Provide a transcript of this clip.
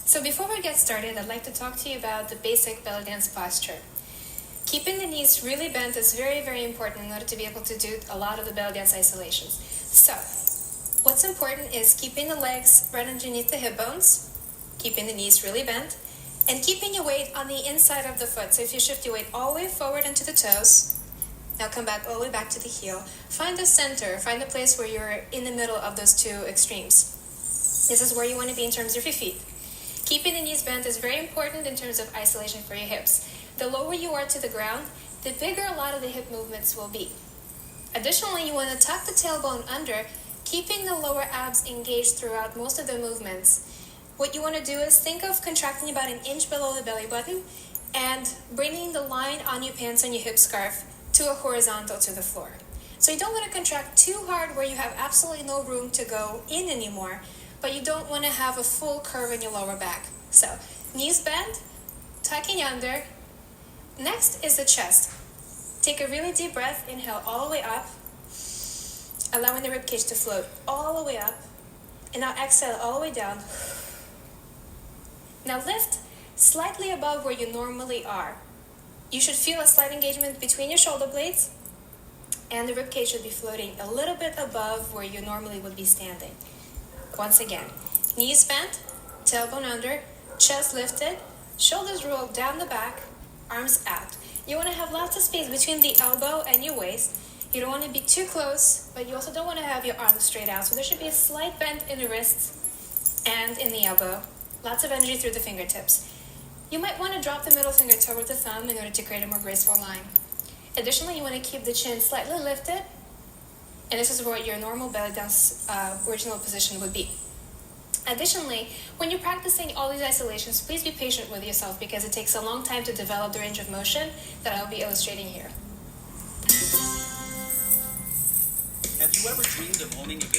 So before we get started, I'd like to talk to you about the basic belly dance posture. Keeping the knees really bent is very, very important in order to be able to do a lot of the belly dance isolations. So, what's important is keeping the legs right underneath the hip bones, keeping the knees really bent, and keeping your weight on the inside of the foot. So if you shift your weight all the way forward into the toes, now come back all the way back to the heel. Find the center, find the place where you're in the middle of those two extremes. This is where you want to be in terms of your feet. Keeping the knees bent is very important in terms of isolation for your hips. The lower you are to the ground, the bigger a lot of the hip movements will be. Additionally, you want to tuck the tailbone under, keeping the lower abs engaged throughout most of the movements. What you want to do is think of contracting about an inch below the belly button and bringing the line on your pants and your hip scarf to a horizontal to the floor. So you don't want to contract too hard where you have absolutely no room to go in anymore, but you don't want to have a full curve in your lower back. So knees bent, tucking under. Next is the chest. Take a really deep breath, inhale all the way up, allowing the ribcage to float all the way up, and now exhale all the way down. Now lift slightly above where you normally are. You should feel a slight engagement between your shoulder blades, and the ribcage should be floating a little bit above where you normally would be standing. Once again, knees bent, tailbone under, chest lifted, shoulders rolled down the back, arms out. You want to have lots of space between the elbow and your waist. You don't want to be too close, but you also don't want to have your arms straight out. So there should be a slight bend in the wrists and in the elbow. Lots of energy through the fingertips. You might want to drop the middle finger toward the thumb in order to create a more graceful line. Additionally, you want to keep the chin slightly lifted, and this is where your normal belly dance original position would be. Additionally, when you're practicing all these isolations, please be patient with yourself because it takes a long time to develop the range of motion that I'll be illustrating here. Have you ever dreamed of owning a business?